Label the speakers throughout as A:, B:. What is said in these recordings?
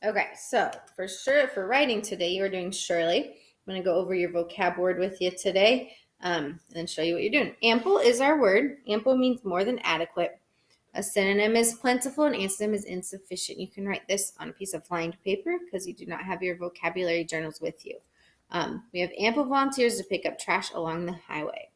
A: Okay, so for writing today, you're doing Shurley. I'm going to go over your vocab word with you today and then show you what you're doing. Ample is our word. Ample means more than adequate. A synonym is plentiful and antonym is insufficient. You can write this on a piece of lined paper because you do not have your vocabulary journals with you. We have ample volunteers to pick up trash along the highway.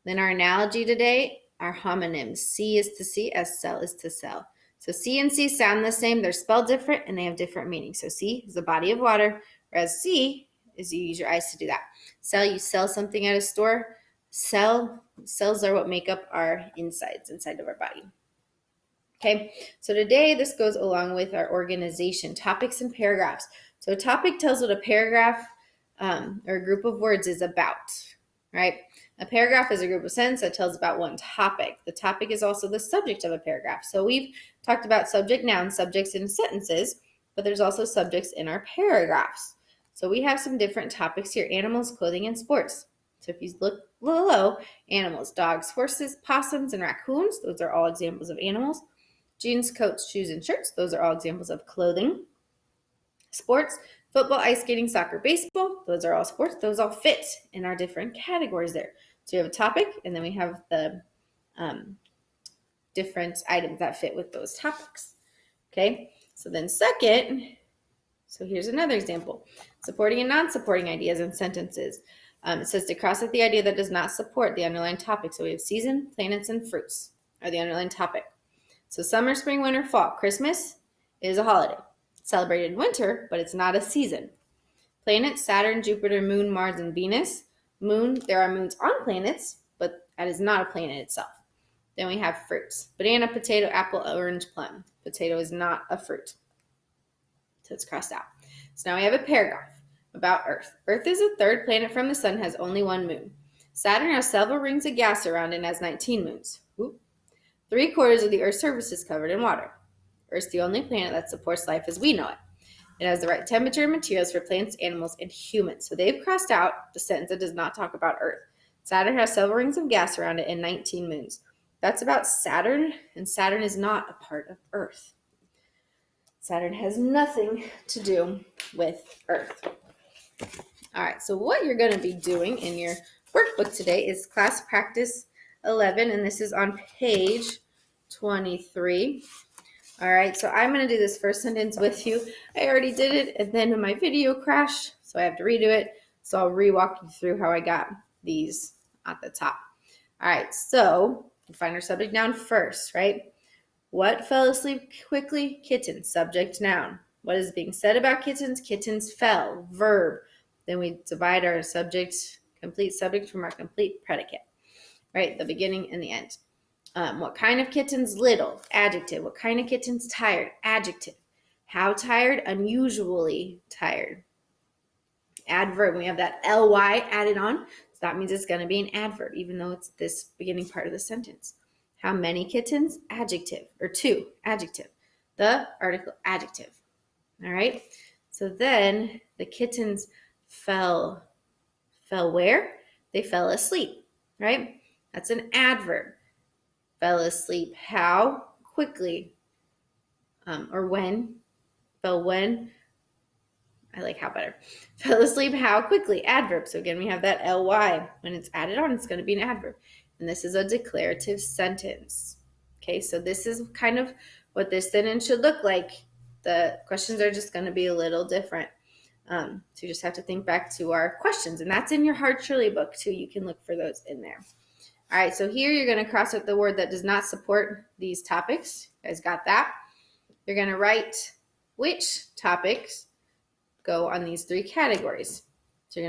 A: Then our analogy today are homonyms. See is to see as sell is to sell. So see and see sound the same. They're spelled different and they have different meanings. So see is a body of water, whereas see is you use your eyes to do that. Sell, you sell something at a store. Cells are what make up our insides, inside of our body. Okay, so today this goes along with our organization, topics and paragraphs. So a topic tells what a paragraph or a group of words is about, right? A paragraph is a group of sentences that tells about one topic. The topic is also the subject of a paragraph. So we've talked about subject, noun, subjects in sentences, but there's also subjects in our paragraphs. So we have some different topics here: animals, clothing, and sports. So if you look below, animals, dogs, horses, possums, and raccoons, those are all examples of animals. Jeans, coats, shoes, and shirts, those are all examples of clothing. Sports, football, ice skating, soccer, baseball, those are all sports. Those all fit in our different categories there. So we have a topic, and then we have the different items that fit with those topics. Okay, so then second, so here's another example. Supporting and non-supporting ideas in sentences. It says to cross out the idea that does not support the underlying topic. So we have season, planets, and fruits are the underlying topic. So summer, spring, winter, fall. Christmas is a holiday. It's celebrated in winter, but it's not a season. Planets, Saturn, Jupiter, Moon, Mars, and Venus. Moon, there are moons on planets, but that is not a planet itself. Then we have fruits. Banana, potato, apple, orange, plum. Potato is not a fruit. So it's crossed out. So now we have a paragraph about Earth. Earth is the third planet from the sun, has only one moon. Saturn has several rings of gas around it and has 19 moons. 3/4 of the Earth's surface is covered in water. Earth's the only planet that supports life as we know it. It has the right temperature and materials for plants, animals, and humans. So they've crossed out the sentence that does not talk about Earth. Saturn has several rings of gas around it and 19 moons. That's about Saturn, and Saturn is not a part of Earth. Saturn has nothing to do with Earth. All right, so what you're going to be doing in your workbook today is class practice 11, and this is on page 23. All right, so I'm going to do this first sentence with you. I already did it, and then my video crashed, so I have to redo it. So I'll re-walk you through how I got these at the top. All right, so we'll find our subject noun first, right? What fell asleep quickly? Kitten, subject noun. What is being said about kittens? Kittens fell, verb. Then we divide our subject, complete subject from our complete predicate, right? The beginning and the end. What kind of kittens? Little, adjective. What kind of kittens? Tired, adjective. How tired? Unusually tired. Adverb, we have that ly added on, so that means it's going to be an adverb, even though it's this beginning part of the sentence. How many kittens? Adjective, or two, adjective. The article, adjective. All right, so then the kittens fell where? They fell asleep, right? That's an adverb. Fell asleep how? Quickly. Or when. Fell when. I like how better. Fell asleep how? Quickly. Adverb. So again, we have that ly. When it's added on, it's going to be an adverb. And this is a declarative sentence. Okay, so this is kind of what this sentence should look like. The questions are just going to be a little different. So you just have to think back to our questions. And that's in your Hard Shurley book too. You can look for those in there. All right, so here you're going to cross out the word that does not support these topics. You guys got that? You're going to write which topics go on these three categories. So you're going to